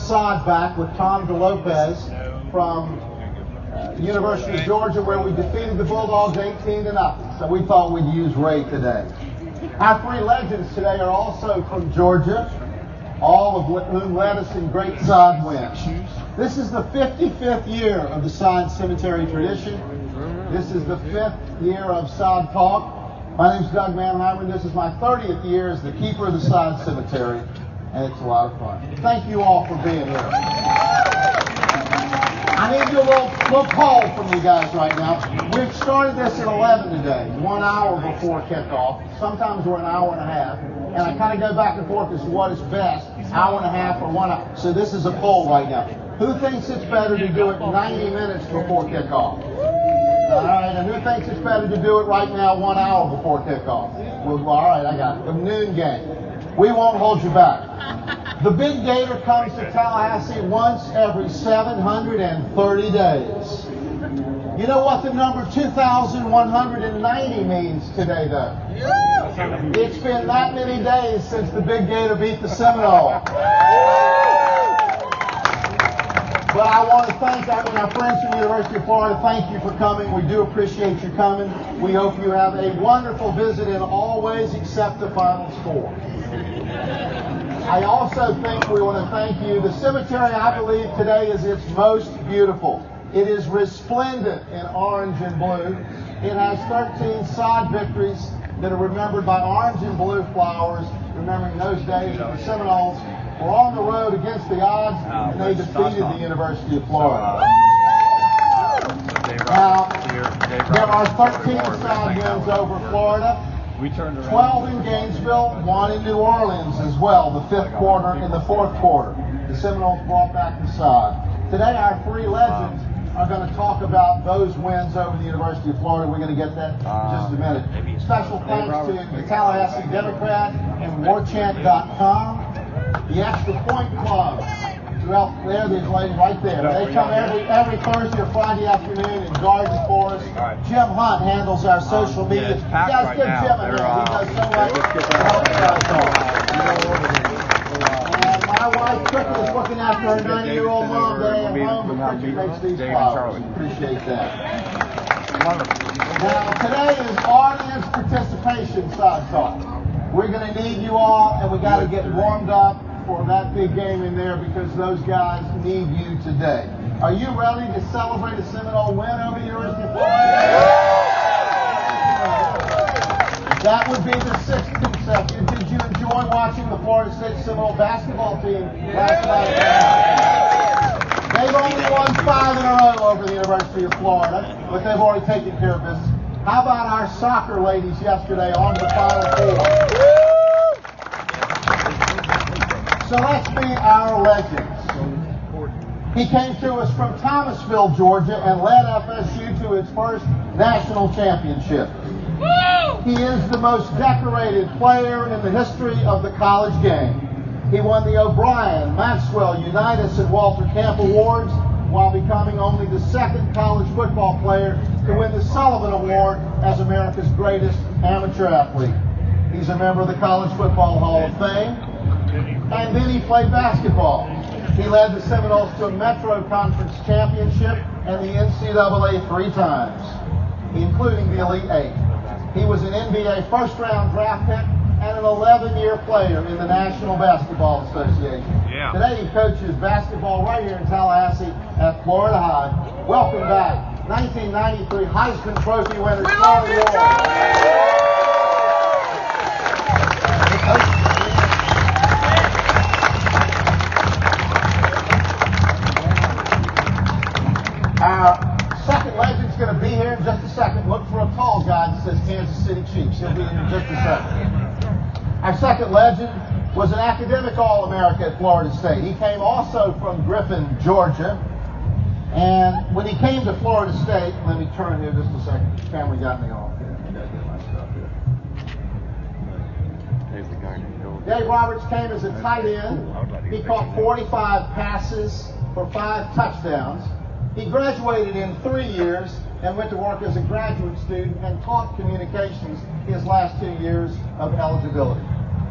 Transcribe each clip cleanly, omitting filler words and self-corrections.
sod back with Tom DeLopez from University of Georgia, where we defeated the Bulldogs 18-0. So we thought we'd use Ray today. Our three legends today are also from Georgia, all of whom led us in great sod wins. This is the 55th year of the sod cemetery tradition. This is the 5th year of Sod Talk. My name is Doug Mannheimer, and this is my 30th year as the keeper of the sod cemetery, and it's a lot of fun. Thank you all for being here. I need a little call from you guys right now. We've started this at 11 today, 1 hour before kickoff. Sometimes we're an hour and a half, and I kind of go back and forth as to what is best, hour and a half or 1 hour. So this is a poll right now. Who thinks it's better to do it 90 minutes before kickoff? All right, and who thinks it's better to do it right now 1 hour before kickoff? Well, all right, I got it. The noon game. We won't hold you back. The Big Gator comes to Tallahassee once every 730 days. You know what the number 2,190 means today, though? It's been that many days since the Big Gator beat the Seminole. But I want to thank our friends from the University of Florida. Thank you for coming. We do appreciate you coming. We hope you have a wonderful visit in all ways except the final score. I also think we want to thank you. The cemetery, I believe, today is its most beautiful. It is resplendent in orange and blue. It has 13 sod victories that are remembered by orange and blue flowers, remembering those days when the Seminoles were on the road against the odds, and they defeated the University of Florida. Now, there are 13 sod wins over Florida. 12 in Gainesville, 1 in New Orleans as well, the 5th quarter and the 4th quarter. The Seminoles brought back the sod. Today, our three legends are going to talk about those wins over the University of Florida. We're going to get that in just a minute. Special thanks to the Tallahassee Democrat and WarChant.com. The Extra Point Club. Well, there, these ladies right there. They come every Thursday or Friday afternoon and guard the forest. Jim Hunt handles our social media. You guys give Jim a hand. He does so much. And my wife, Cricket, is looking after her 90-year-old mom today at home, but Cricket makes these flowers. Appreciate that. Now, today is audience participation sod talk. We're going to need you all, and we got to get warmed up for that big game in there because those guys need you today. Are you ready to celebrate a Seminole win over the University of Florida? That would be the 6th consecutive. Did you enjoy watching the Florida State Seminole basketball team last night? They've only won 5 in a row over the University of Florida, but they've already taken care of business. How about our soccer ladies yesterday on the Final Four? So let's meet our legends. He came to us from Thomasville, Georgia, and led FSU to its first national championship. He is the most decorated player in the history of the college game. He won the O'Brien, Maxwell, Unitas, and Walter Camp Awards while becoming only the 2nd college football player to win the Sullivan Award as America's greatest amateur athlete. He's a member of the College Football Hall of Fame. And then he played basketball. He led the Seminoles to a Metro Conference championship and the NCAA 3 times, including the Elite 8. He was an NBA first-round draft pick and an 11-year player in the National Basketball Association. Yeah. Today he coaches basketball right here in Tallahassee at Florida High. Welcome back, 1993 Heisman Trophy winner, Charlie Ward. Our second legend's going to be here in just a second. Look for a tall guy that says Kansas City Chiefs. He'll be here in just a second. Our second legend was an academic All-America at Florida State. He came also from Griffin, Georgia. And when he came to Florida State, let me turn here just a second. The camera got me off here. I got to get my stuff here. Dave Roberts came as a tight end. He caught 45 passes for 5 touchdowns. He graduated in 3 years and went to work as a graduate student and taught communications his last 2 years of eligibility.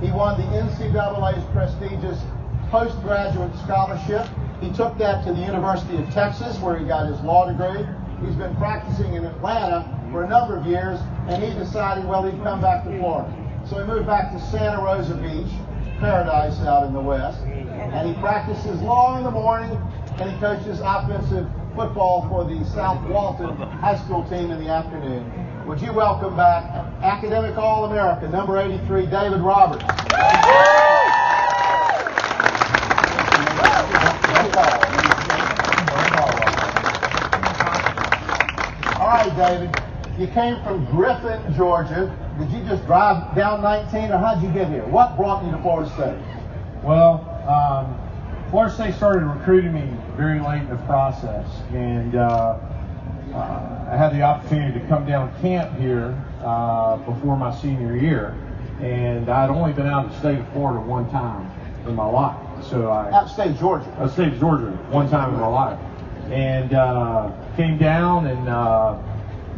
He won the NCAA's prestigious postgraduate scholarship. He took that to the University of Texas, where he got his law degree. He's been practicing in Atlanta for a number of years, and he decided, well, he'd come back to Florida. So he moved back to Santa Rosa Beach, paradise out in the West, and he practices law in the morning, and he coaches offensive football for the South Walton High School team in the afternoon. Would you welcome back Academic All-America, number 83, David Roberts. All right, David, you came from Griffin, Georgia. Did you just drive down 19, or how'd you get here? What brought you to Florida State? Well, Florida State started recruiting me very late in the process, and I had the opportunity to come down camp here before my senior year, and I'd only been out of the state of Florida one time in my life. So Out of state Georgia. Out of state Georgia one time in my life, and came down and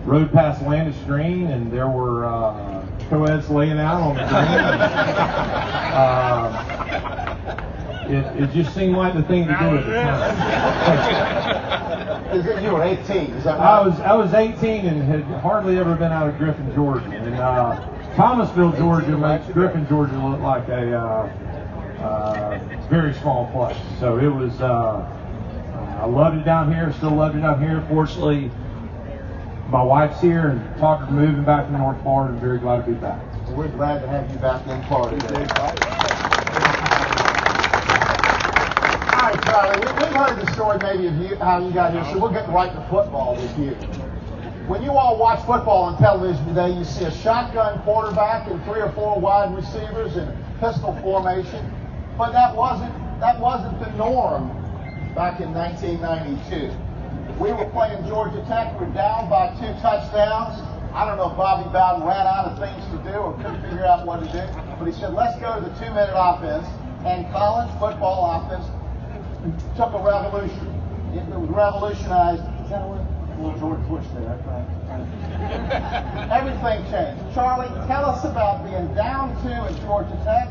rode past Landis Green, and there were co-eds laying out on the green. It just seemed like the thing to do at the time. You were 18, is that right? I was 18 and had hardly ever been out of Griffin, Georgia. And Thomasville, Georgia makes Griffin, Georgia look like a very small place. So it was, I loved it down here, still loved it down here. Fortunately, my wife's here and talked to moving back to North Florida, and very glad to be back. Well, we're glad to have you back in Florida. All right, Charlie, we've heard the story maybe of you, how you got here, so we'll get right to football with you. When you all watch football on television today, you see a shotgun quarterback and 3 or 4 wide receivers in pistol formation, but that wasn't the norm back in 1992. We were playing Georgia Tech. We were down by 2 touchdowns. I don't know if Bobby Bowden ran out of things to do or couldn't figure out what to do, but he said, let's go to the 2-minute offense, and college football offense took a revolution. It was revolutionized. Is that what little George Bush did? That's right. Everything changed. Charlie, tell us about being down 2 at Georgia Tech,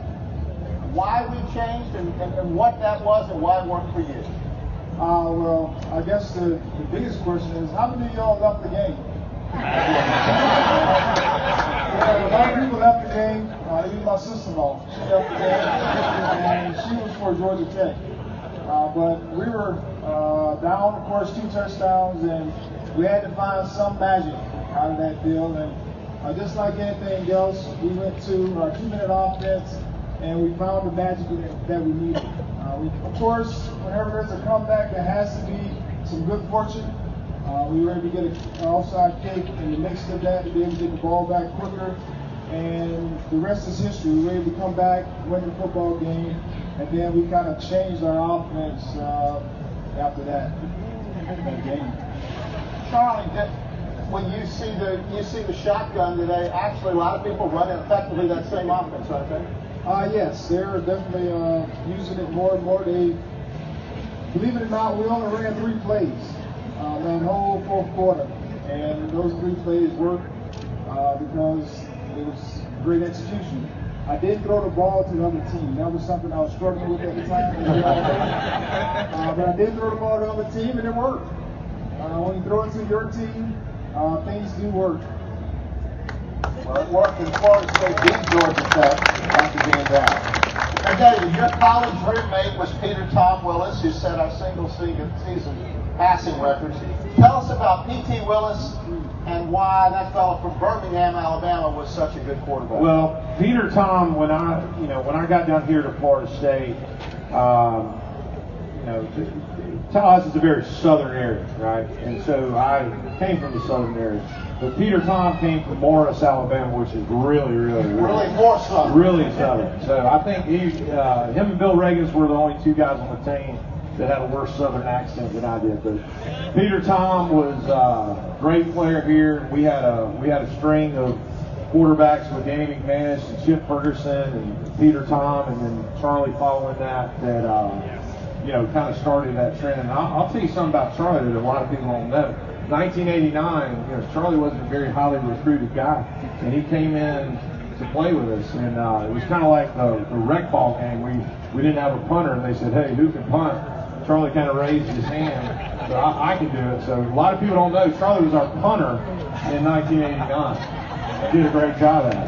why we changed, and what that was, and why it worked for you. Well, I guess the biggest question is, how many of y'all left the game? A lot of people left the game. Even my sister-in-law, she left the game, and she was for Georgia Tech. But we were down, of course, 2 touchdowns, and we had to find some magic out of that deal. And just like anything else, we went to our 2-minute offense, and we found the magic that we needed. Of course, whenever there's a comeback, there has to be some good fortune. We were able to get an offside kick in the midst of that to be able to get the ball back quicker. And the rest is history. We were able to come back, win the football game, and then we kind of changed our offense after that game. Charlie, when you see the shotgun today, actually a lot of people running effectively that same offense, aren't they? Yes, they're definitely using it more and more. Believe it or not, we only ran 3 plays that whole 4th quarter, and those 3 plays worked because it was great execution. I did throw the ball to the other team. That was something I was struggling with at the time. But I did throw the ball to the other team, and it worked. When you throw it to your team, things do work. Well, it worked in Florida State beat Georgia Tech after being down. Now, David, your college roommate was Peter Tom Willis, who set our single-season passing records. Tell us about P.T. Willis and why that fellow from Birmingham, Alabama, was such a good quarterback. Well, Peter Tom, when I got down here to Florida State, Tallahassee is a very southern area, right? And so I came from the southern area. But Peter Tom came from Morris, Alabama, which is really more southern. Really southern. So I think him and Bill Reagans were the only 2 guys on the team that had a worse southern accent than I did. But Peter Tom was a great player here. We had a string of quarterbacks with Danny McManus and Chip Ferguson and Peter Tom, and then Charlie following that kind of started that trend. And I'll tell you something about Charlie that a lot of people don't know. 1989, Charlie wasn't a very highly recruited guy, and he came in to play with us, and it was kind of like the rec ball game. We didn't have a punter, and they said, "Hey, who can punt?" Charlie kind of raised his hand, so I can do it. So a lot of people don't know Charlie was our punter in 1989. He did a great job at it.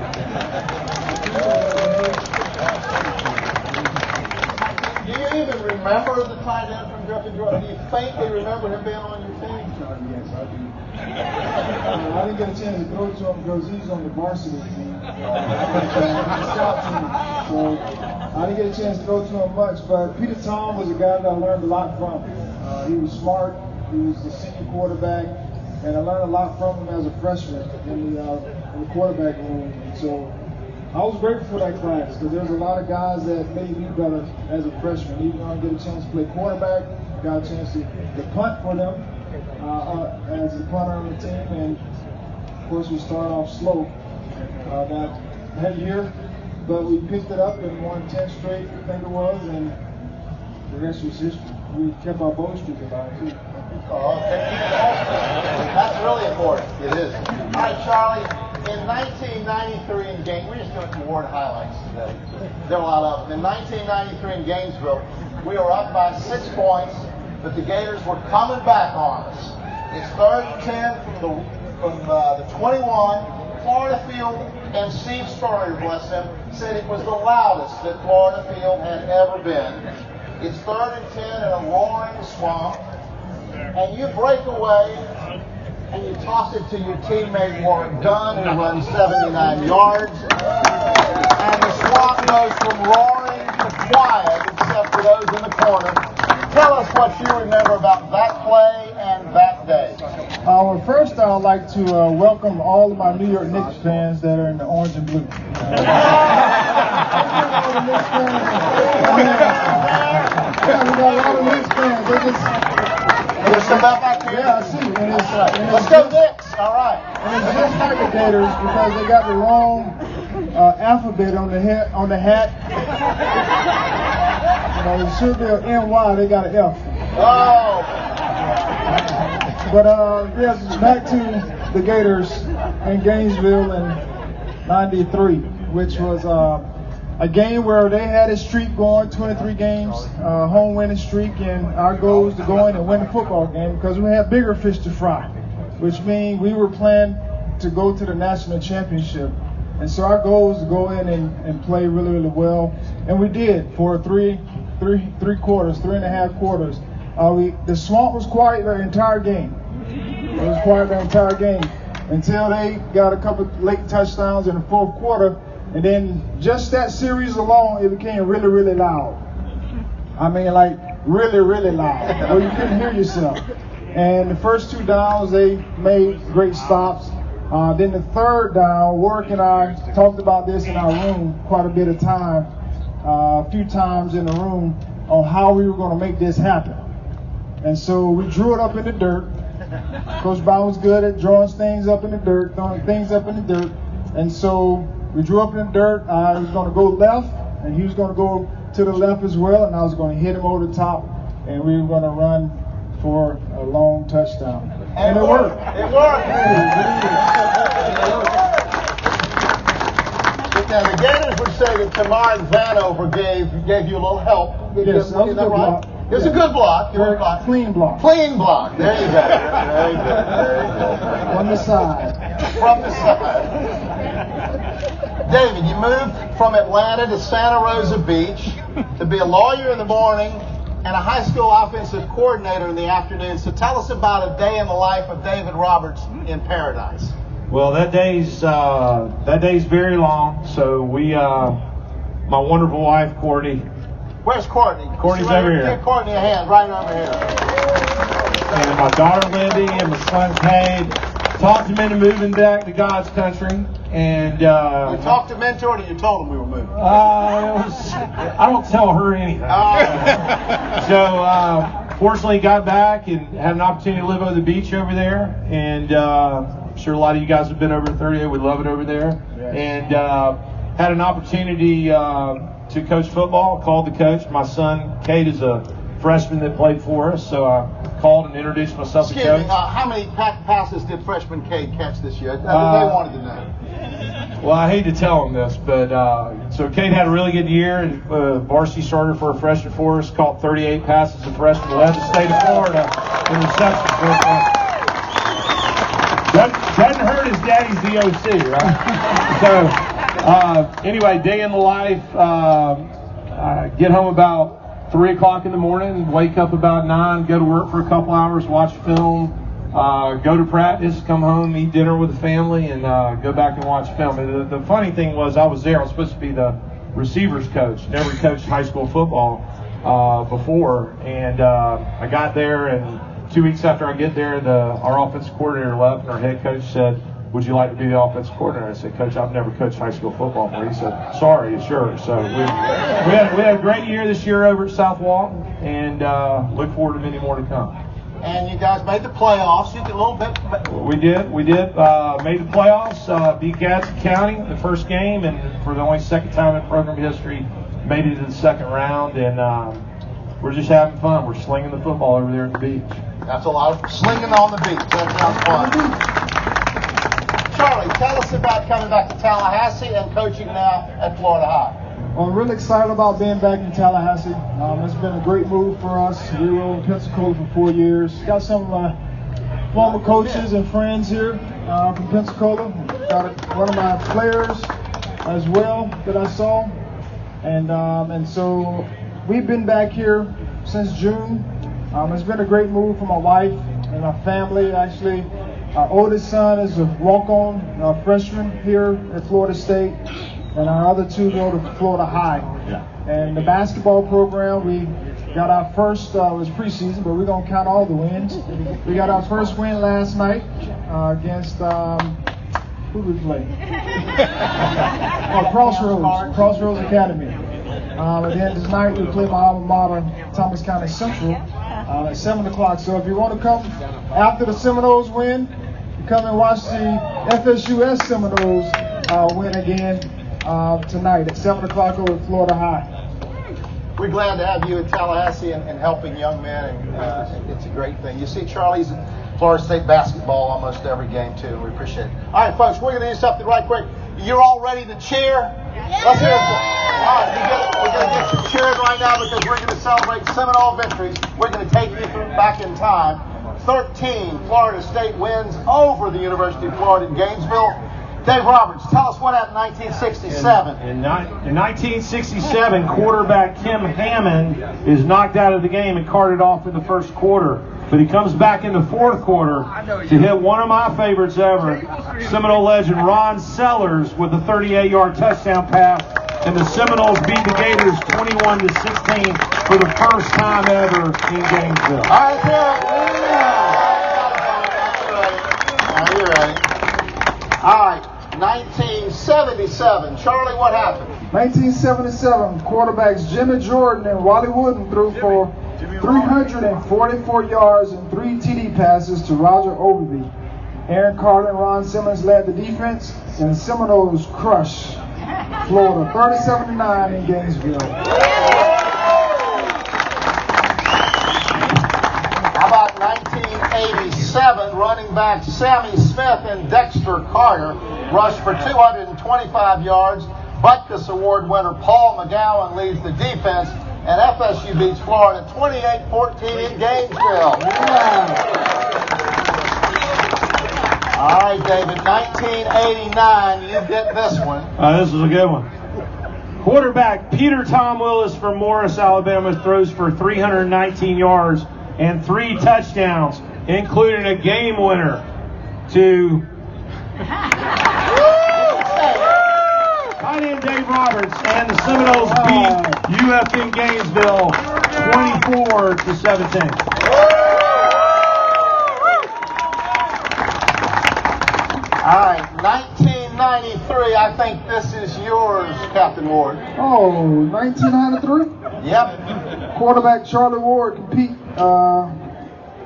Do you even remember the tight end from Griffin, Georgia? Do you faintly remember him being on your team? Yes, I do. I didn't get a chance to throw to him because he's on the varsity team. The scout team. So I didn't get a chance to throw to him much. But Peter Tom was a guy that I learned a lot from. He was smart. He was the senior quarterback. And I learned a lot from him as a freshman in the quarterback room. And so I was grateful for that class because there's a lot of guys that made me better as a freshman. Even though I didn't get a chance to play quarterback, got a chance to punt for them as a punter on the team. And of course, we started off slow that year, but we picked it up and won 10 straight, I think it was, and the rest was history. We kept our bowl streak alive too. Oh, okay. That's really important. It is. All right, Charlie. In 1993 in Gainesville, we're just doing award highlights today. There are a lot of them. In 1993 in Gainesville, we were up by 6 points, but the Gators were coming back on us. It's 3rd and 10 from the 21. Florida Field, and Steve Spurrier, bless him, said it was the loudest that Florida Field had ever been. It's 3rd and 10 in a roaring swamp, and you break away and you toss it to your teammate Warren Dunn, who runs 79 yards, and the swamp goes from roaring to quiet, except for those in the corner. Tell us what you remember about that play and that day. Well, first I'd like to welcome all of my New York Knicks fans that are in the orange and blue. Yeah, we got a lot of Knicks fans. There's some back here? Yeah, I see. And let's go Knicks. All right. And it's just like the Gators because they got the wrong alphabet on the hat. You know, it should be an NY. They got an F. Oh. But yes, back to the Gators in Gainesville in '93, which was a game where they had a streak going, 23 games, home winning streak, and our goal was to go in and win the football game because we had bigger fish to fry, which means we were planning to go to the national championship. And so our goal was to go in and play really, really well, and we did for three quarters, 3.5 quarters. The swamp was quiet the entire game. It was quiet the entire game until they got a couple late touchdowns in the 4th quarter. And then just that series alone, it became really, really loud. I mean, like really, really loud. Where you couldn't hear yourself. And the first 2 downs, they made great stops. Then the 3rd down, Warwick and I talked about this in our room quite a bit of time, a few times in the room on how we were going to make this happen. And so we drew it up in the dirt. Coach Brown was good at drawing things up in the dirt, throwing things up in the dirt. And so we drew up in the dirt. I was going to go left, and he was going to go to the left as well, and I was going to hit him over the top, and we were going to run for a long touchdown. And it worked. It worked. Now, the Gators would say that Tamar Vanover gave you a little help. Yes, that was a good block. It was a good block. Clean block. Clean block. There you go. Very good. Very good. From the side. From the side. David, you moved from Atlanta to Santa Rosa Beach to be a lawyer in the morning and a high school offensive coordinator in the afternoon. So tell us about a day in the life of David Roberts in Paradise. Well, that day's very long. So we, my wonderful wife Courtney. Where's Courtney? Courtney's over here. Give Courtney a hand, right over here. And my daughter Lindy and my son Cade talked him into moving back to God's country. And you talked to Mentor, or you told him we were moving? I don't tell her anything. So fortunately got back and had an opportunity to live on the beach over there. And I'm sure a lot of you guys have been over at 38. We love it over there. Yes. And had an opportunity to coach football. Called the coach. My son Cade is a freshman that played for us, so I called and introduced myself to coach. Excuse me, how many passes did freshman Cade catch this year? They wanted to know. Well, I hate to tell him this, but so Cade had a really good year, and varsity starter for a freshman for us, caught 38 passes as a freshman, led the state of Florida in receptions. Doesn't hurt his daddy's DOC, right? So anyway, day in the life, I get home about 3 o'clock in the morning, wake up about 9, go to work for a couple hours, watch film, go to practice, come home, eat dinner with the family, and go back and watch film. And the funny thing was, I was there. I was supposed to be the receivers coach. Never coached high school football before, and I got there, and 2 weeks after I get there, our offensive coordinator left, and our head coach said, "Would you like to be the offensive coordinator?" I said, "Coach, I've never coached high school football before." He said, "Sorry, sure." So we had a great year this year over at South Walton, and look forward to many more to come. And you guys made the playoffs. You did a little bit. We did. Made the playoffs, beat Gadsden County in the first game, and for the only second time in program history, made it to the second round. And we're just having fun. We're slinging the football over there at the beach. That's a lot of slinging on the beach. That sounds fun. Charlie, tell us about coming back to Tallahassee and coaching now at Florida High. Well, I'm really excited about being back in Tallahassee. It's been a great move for us. We were in Pensacola for 4 years. Got some former coaches and friends here from Pensacola. Got one of my players as well that I saw. And so we've been back here since June. It's been a great move for my wife and my family. Actually, our oldest son is a walk-on freshman here at Florida State. And our other two go to Florida High. Yeah. And the basketball program, we got our first, it was preseason, but we're going to count all the wins. We got our first win last night against, who did we play? Crossroads Academy. And then tonight we play my alma mater, Thomas County Central, at 7 o'clock. So if you want to come after the Seminoles win, come and watch the FSUS Seminoles win again. Tonight at 7 o'clock over at Florida High. We're glad to have you in Tallahassee and helping young men, and it's a great thing. You see Charlie's in Florida State basketball almost every game, too, and we appreciate it. All right, folks, we're going to do something right quick. You're all ready to cheer? Let's hear it for you. All right, we're going to get you cheering right now because we're going to celebrate Seminole victories. We're going to take you back in time. 13 Florida State wins over the University of Florida in Gainesville. Dave Roberts, tell us what happened in 1967. In 1967, quarterback Kim Hammond is knocked out of the game and carted off in the first quarter. But he comes back in the fourth quarter to hit one of my favorites ever, Seminole legend Ron Sellers with a 38-yard touchdown pass. And the Seminoles beat the Gators 21-16 for the first time ever in Gainesville. All right, are you ready? All right. 1977. Charlie, what happened? 1977, quarterbacks Jimmy Jordan and Wally Wooden threw for 344 yards and 3 TD passes to Roger Overby. Aaron Carter and Ron Simmons led the defense, and the Seminoles crushed Florida 37-9 in Gainesville. How about 1987? Running back Sammy Smith and Dexter Carter rushed for 225 yards. Butkus Award winner Paul McGowan leads the defense, and FSU beats Florida 28-14 in Gainesville. All right, David, 1989, you get this one. This is a good one. Quarterback Peter Tom Willis from Morris, Alabama throws for 319 yards and 3 touchdowns, including a game winner to tight end Dave Roberts, and the Seminoles beat UF in Gainesville 24-17. All right, 1993, I think this is yours, Captain Ward. Oh, 1993? Yep. Quarterback Charlie Ward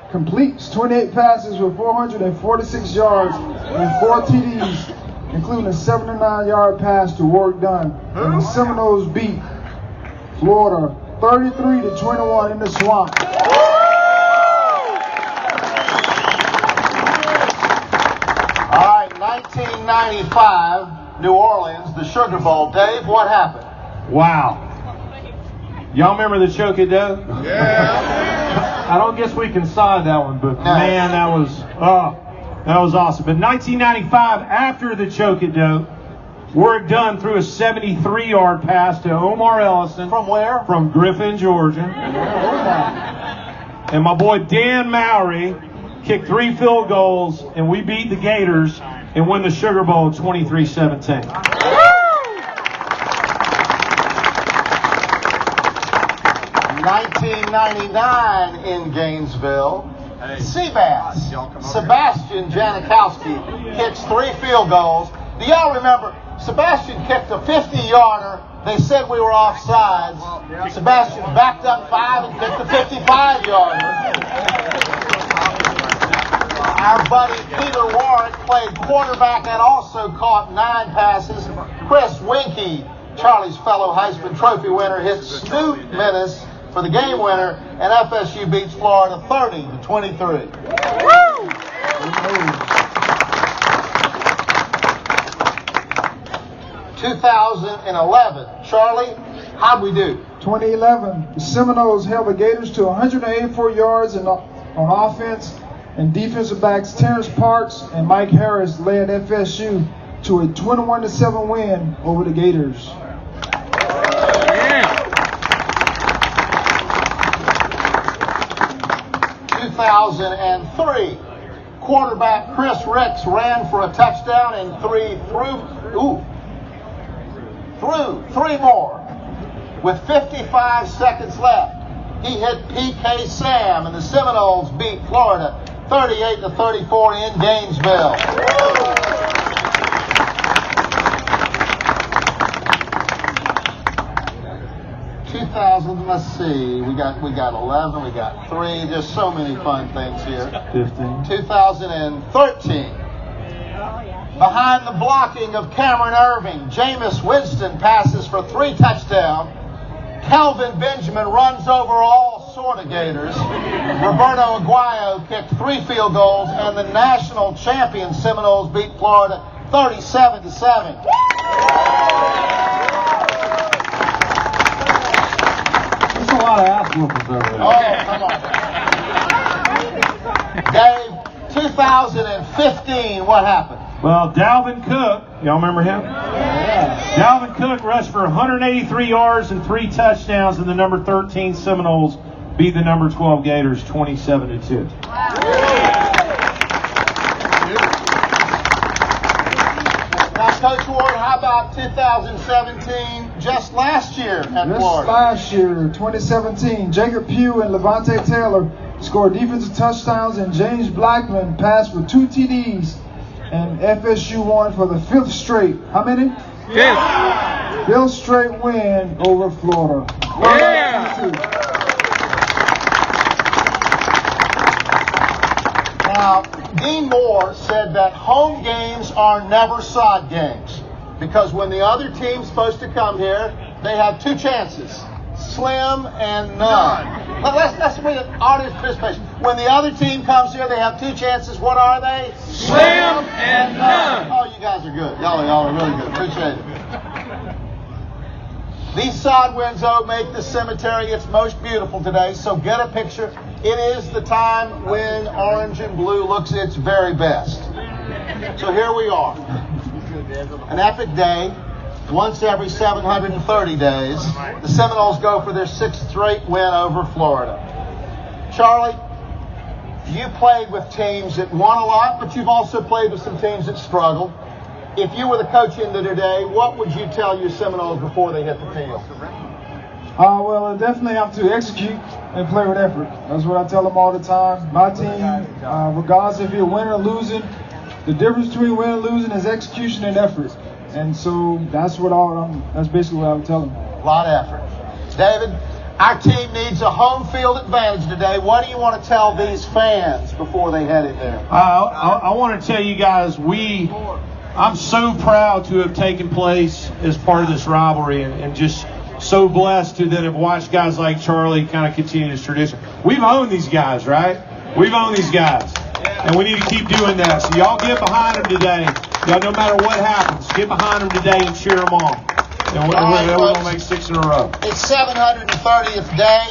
completes 28 passes with 446 yards and 4 TDs, including a 79-yard pass to Ward Dunn. And the Seminoles beat Florida 33-21 in the swamp. All right, 1995, New Orleans, the Sugar Bowl. Dave, what happened? Wow. Y'all remember the Choke Dough? Yeah. I don't guess we can side that one, but No. man, that was awesome. But 1995, after the Choke Dough, Warrick Dunn threw a 73-yard pass to Omar Ellison. From where? From Griffin, Georgia. And my boy Dan Mowry kicked 3 field goals, and we beat the Gators and win the Sugar Bowl 23-17. 1999 in Gainesville, Seabass, Sebastian Janikowski kicks 3 field goals. Do y'all remember, Sebastian kicked a 50-yarder. They said we were offsides. Sebastian backed up 5 and kicked a 55-yarder. Our buddy Peter Warrick played quarterback and also caught 9 passes. Chris Winkie, Charlie's fellow Heisman Trophy winner, hit Snoop Menace for the game winner, and FSU beats Florida 30-23. 2011, Charlie, how'd we do? 2011, the Seminoles held the Gators to 184 yards on offense, and defensive backs Terrence Parks and Mike Harris led FSU to a 21-7 win over the Gators. 2003, quarterback Chris Ricks ran for a touchdown and threw 3 more with 55 seconds left. He hit PK Sam, and the Seminoles beat Florida 38-34 in Gainesville. 2000, let's see, we got 11, we got 3, there's so many fun things here. 15. 2013, behind the blocking of Cameron Irving, Jameis Winston passes for 3 touchdowns. Kelvin Benjamin runs over all sort of Gators. Roberto Aguayo kicked 3 field goals, and the national champion Seminoles beat Florida 37-7. There's a lot of ass whoopers over there. Oh, come on. Dave, 2015, what happened? Well, Dalvin Cook, y'all remember him? Yeah. Dalvin Cook rushed for 183 yards and 3 touchdowns, and the number 13 Seminoles beat the number 12 Gators 27-2. Now, Coach Ward, how about 2017, just last year at Just Florida? last year, 2017, Jacob Pugh and Levante Taylor scored defensive touchdowns, and James Blackman passed for 2 TDs. And FSU won for the 5th straight. How many? 5th. 5th straight win over Florida. Yeah. Now, Dean Moore said that home games are never sod games, because when the other team's supposed to come here, they have 2 chances, slim and none. Let's read it, audience participation. When the other team comes here, they have 2 chances. What are they? Slim and none. Oh, you guys are good. Y'all are really good. Appreciate it. These sod winds, though, make the cemetery its most beautiful today, so get a picture. It is the time when orange and blue looks its very best. So here we are. An epic day. Once every 730 days, the Seminoles go for their 6th straight win over Florida. Charlie, you played with teams that won a lot, but you've also played with some teams that struggled. If you were the coach into today, what would you tell your Seminoles before they hit the field? Well, I definitely have to execute and play with effort. That's what I tell them all the time. My team, regardless if you're winning or losing, the difference between winning and losing is execution and effort. And so that's basically what I would tell them. A lot of effort. David, our team needs a home field advantage today. What do you want to tell these fans before they head in there? I want to tell you guys, I'm so proud to have taken place as part of this rivalry, and just so blessed to that have watched guys like Charlie kind of continue this tradition. We've owned these guys, right? We've owned these guys, and we need to keep doing that. So y'all get behind them today. Y'all, no matter what happens, get behind them today and cheer them on. And we're going to make 6 in a row. It's 730th day.